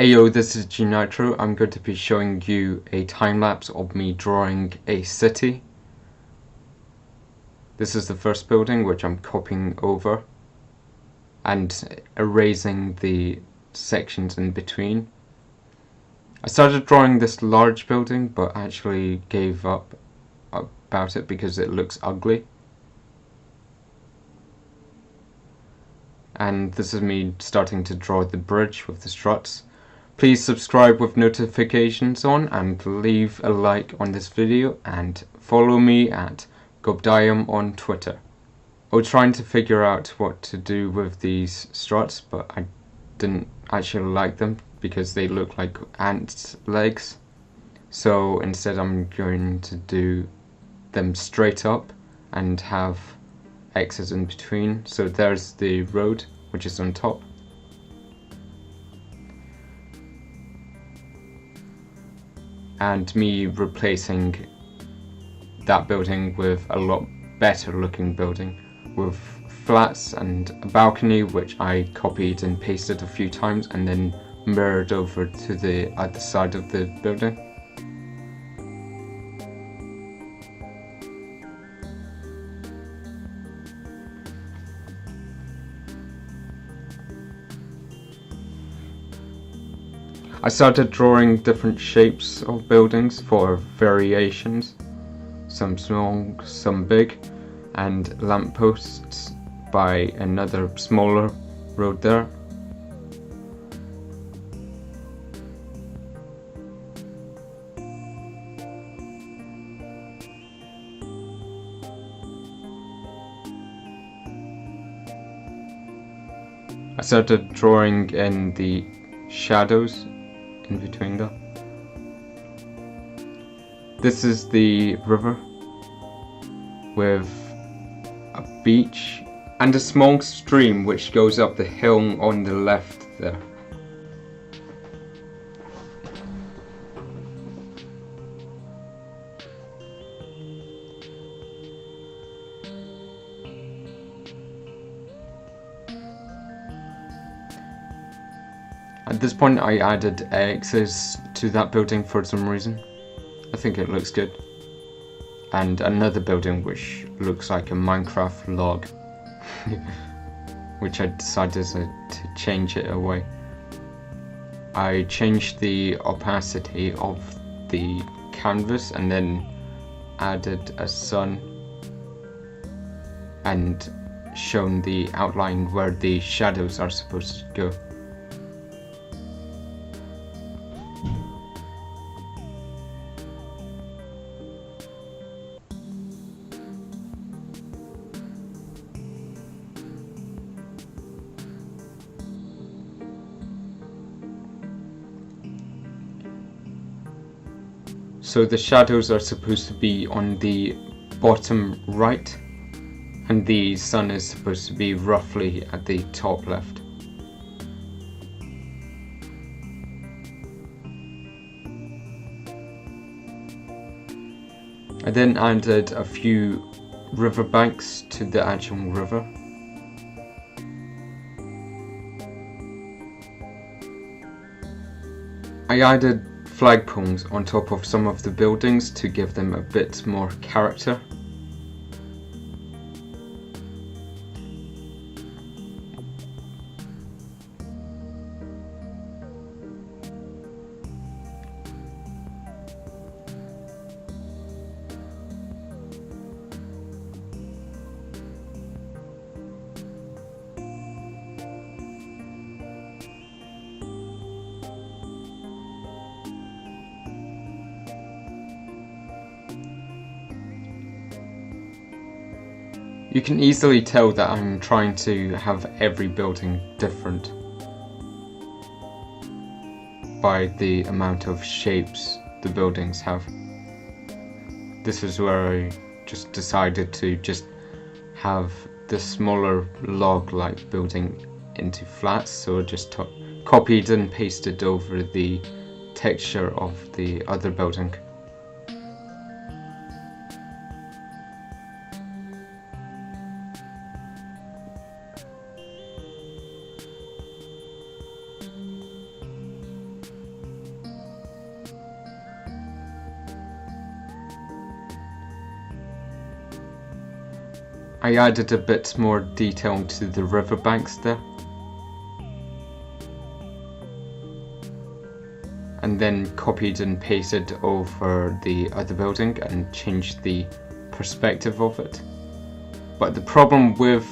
Ayo, this is G Nitro. I'm going to be showing you a time lapse of me drawing a city. This is the first building, which I'm copying over and erasing the sections in between. I started drawing this large building, but actually gave up about it because it looks ugly. And this is me starting to draw the bridge with the struts. Please subscribe with notifications on and leave a like on this video and follow me at Gobdium on Twitter. I was trying to figure out what to do with these struts, but I didn't actually like them because they look like ants' legs. So instead I'm going to do them straight up and have X's in between. So there's the road, which is on top. And me replacing that building with a lot better looking building with flats and a balcony, which I copied and pasted a few times and then mirrored over to the other side of the building. I started drawing different shapes of buildings for variations, some small, some big, and lampposts by another smaller road there. I started drawing in the shadows in between them. This is the river with a beach and a small stream which goes up the hill on the left there. At this point I added X's to that building for some reason. I think it looks good. And another building which looks like a Minecraft log, which I decided to change it away. I changed the opacity of the canvas and then added a sun and shown the outline where the shadows are supposed to go. So the shadows are supposed to be on the bottom right, and the sun is supposed to be roughly at the top left. I then added a few riverbanks to the actual river. I added flagpoles on top of some of the buildings to give them a bit more character. You can easily tell that I'm trying to have every building different by the amount of shapes the buildings have. This is where I just decided to just have the smaller log-like building into flats, so I just copied and pasted over the texture of the other building. I added a bit more detail to the riverbanks there. And then copied and pasted over the other building and changed the perspective of it. But the problem with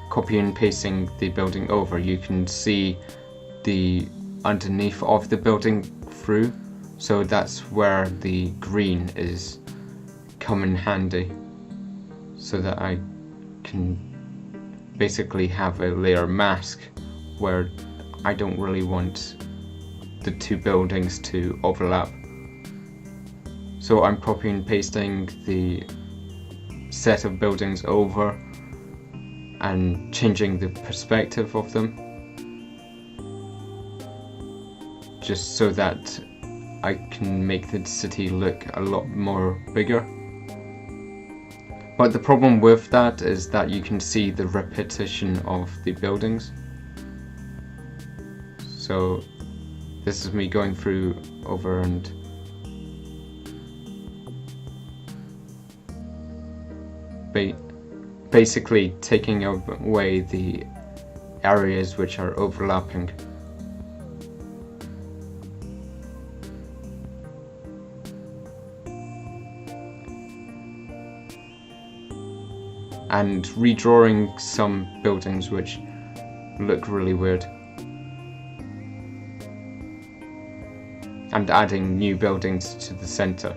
copying and pasting the building over, you can see the underneath of the building through, so that's where the green is come in handy, so that I can basically have a layer mask where I don't really want the two buildings to overlap. So I'm copying and pasting the set of buildings over and changing the perspective of them, just so that I can make the city look a lot more bigger. But the problem with that is that you can see the repetition of the buildings. So this is me going through over and basically taking away the areas which are overlapping. And redrawing some buildings which look really weird. And adding new buildings to the center.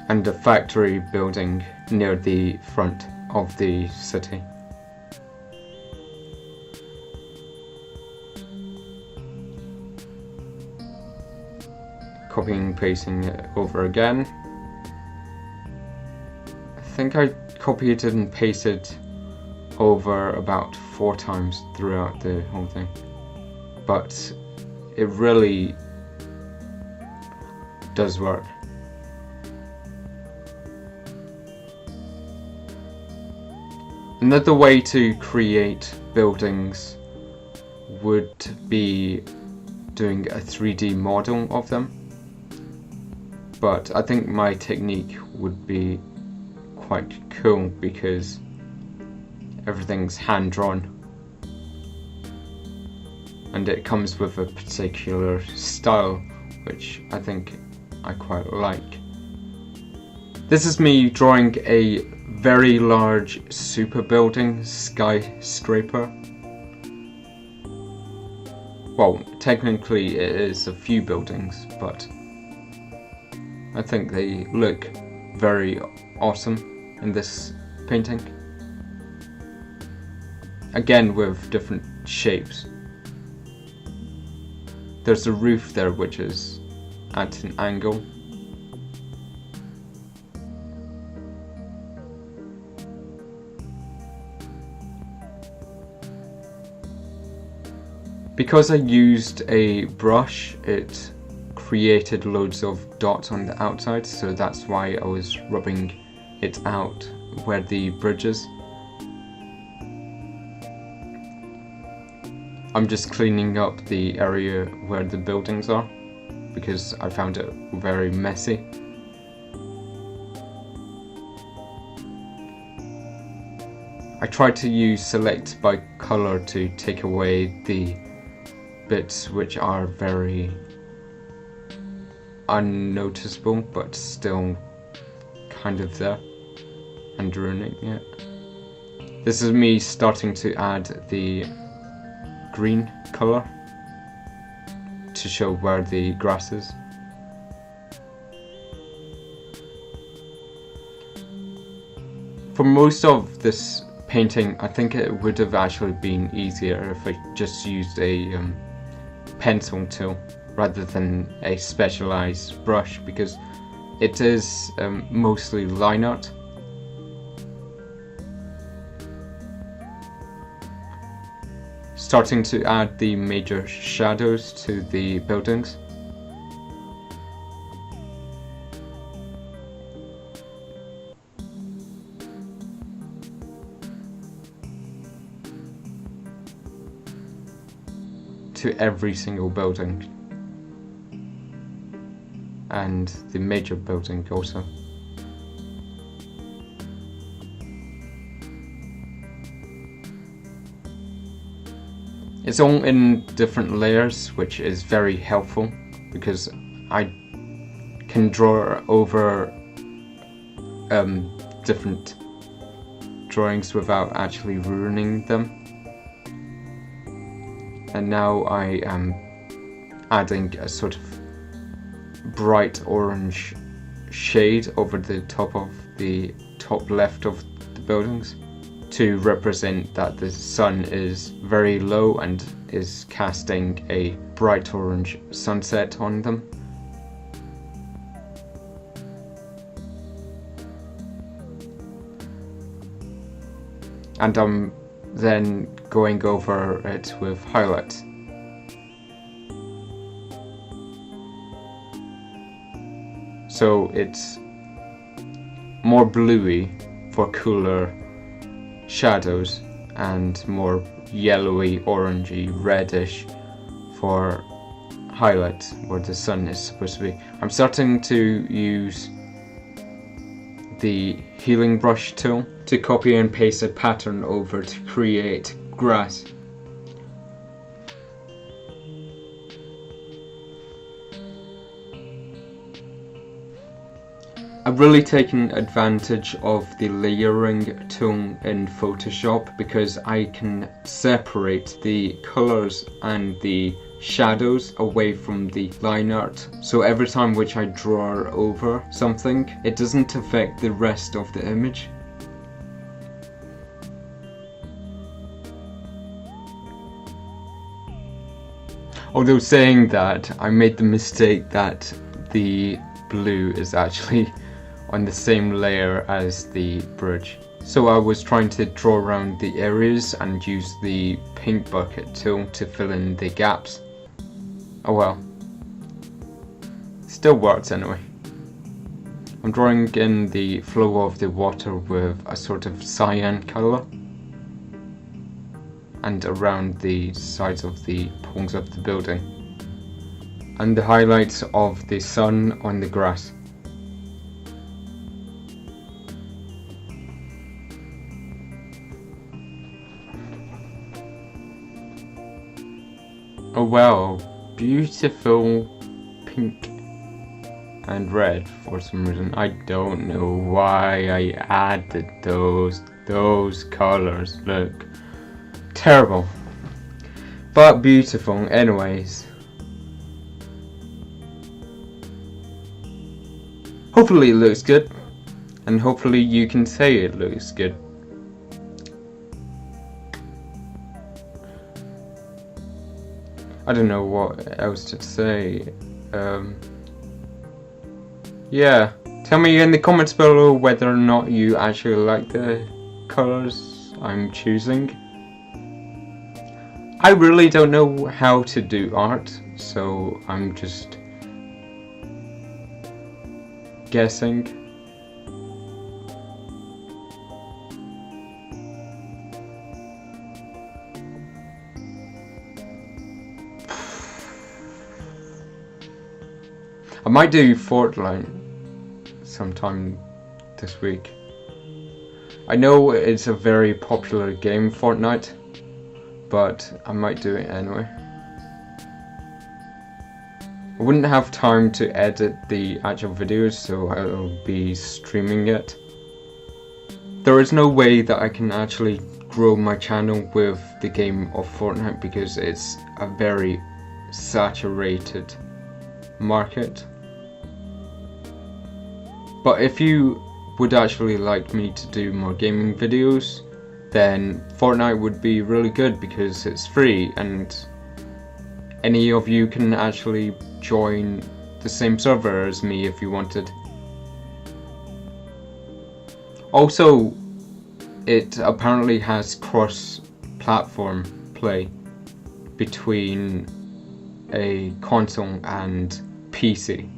And a factory building near the front of the city. Copying and pasting it over again. I think I copied and pasted over about 4 times throughout the whole thing, but it really does work. Another way to create buildings would be doing a 3D model of them, but I think my technique would be quite cool because everything's hand-drawn and it comes with a particular style which I think I quite like. This is me drawing a very large super building, skyscraper. Well, technically it is a few buildings, but I think they look very awesome in this painting. Again, with different shapes. There's a roof there which is at an angle. Because I used a brush, it created loads of dots on the outside, so that's why I was rubbing it out where the bridge is. I'm just cleaning up the area where the buildings are, because I found it very messy. I tried to use select by color to take away the bits which are very unnoticeable but still kind of there and ruining it. This is me starting to add the green color to show where the grass is. For most of this painting, I think it would have actually been easier if I just used a pencil tool rather than a specialized brush, because it is mostly line art. starting to add the major shadows to the buildings. To every single building. And the major building also. It's all in different layers, which is very helpful because I can draw over different drawings without actually ruining them. And now I am adding a sort of bright orange shade over the top of the top left of the buildings to represent that the sun is very low and is casting a bright orange sunset on them. And I'm then going over it with highlights. So it's more bluey for cooler shadows and more yellowy, orangey, reddish for highlights where the sun is supposed to be. I'm starting to use the healing brush tool to copy and paste a pattern over to create grass. I've really taken advantage of the layering tool in Photoshop because I can separate the colors and the shadows away from the line art. So every time which I draw over something, it doesn't affect the rest of the image. Although saying that, I made the mistake that the blue is actually on the same layer as the bridge. So I was trying to draw around the areas and use the paint bucket tool to fill in the gaps. Oh well. Still works anyway. I'm drawing in the flow of the water with a sort of cyan colour. And around the sides of the poles of the building. And the highlights of the sun on the grass. Oh wow, beautiful pink and red for some reason. I don't know why I added those colors. Look, terrible, but beautiful anyways. Hopefully it looks good, and hopefully you can say it looks good. I don't know what else to say. Yeah, tell me in the comments below whether or not you actually like the colors I'm choosing. I really don't know how to do art, so I'm just guessing. I might do Fortnite sometime this week. I know it's a very popular game, Fortnite, but I might do it anyway. I wouldn't have time to edit the actual videos, so I'll be streaming it. There is no way that I can actually grow my channel with the game of Fortnite because it's a very saturated market. But if you would actually like me to do more gaming videos, then Fortnite would be really good because it's free and any of you can actually join the same server as me if you wanted. Also, it apparently has cross-platform play, between a console and PC.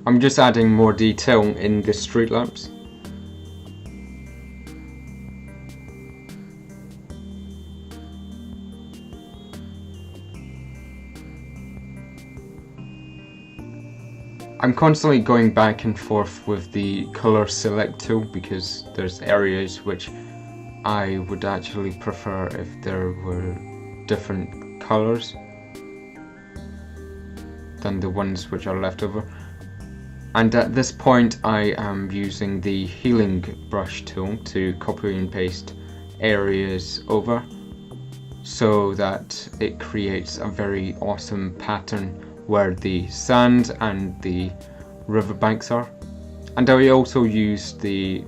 I'm just adding more detail in the street lamps. I'm constantly going back and forth with the color select tool because there's areas which I would actually prefer if there were different colors than the ones which are left over. And at this point I am using the healing brush tool to copy and paste areas over so that it creates a very awesome pattern where the sand and the riverbanks are. And I also used the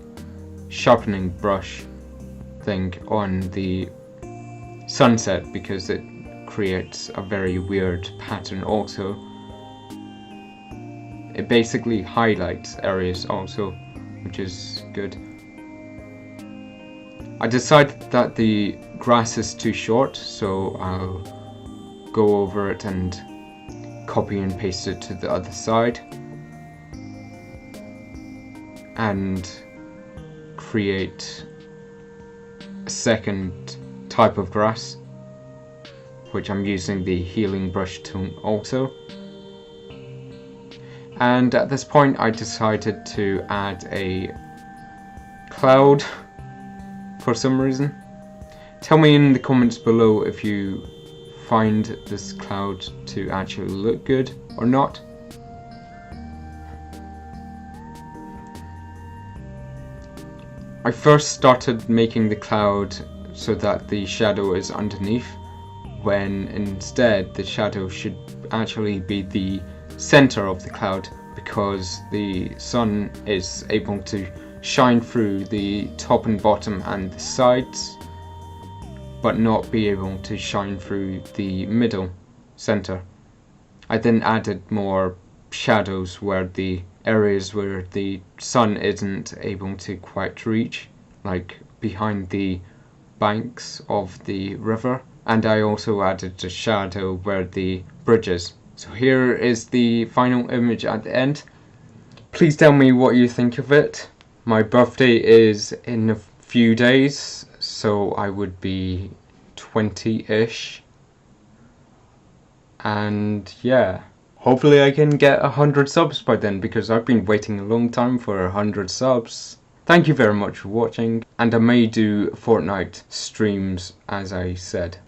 sharpening brush thing on the sunset because it creates a very weird pattern also. It basically highlights areas also, which is good. I decided that the grass is too short, so I'll go over it and copy and paste it to the other side and create a second type of grass, which I'm using the healing brush tool also. And at this point I decided to add a cloud for some reason. Tell me in the comments below if you find this cloud to actually look good or not. I first started making the cloud so that the shadow is underneath, when instead the shadow should actually be the center of the cloud, because the sun is able to shine through the top and bottom and the sides, but not be able to shine through the middle center. I then added more shadows where the areas where the sun isn't able to quite reach, like behind the banks of the river, and I also added a shadow where the bridge is. So here is the final image at the end. Please tell me what you think of it. My birthday is in a few days, so I would be 20-ish. And yeah, hopefully I can get 100 subs by then, because I've been waiting a long time for 100 subs. Thank you very much for watching, and I may do Fortnite streams as I said.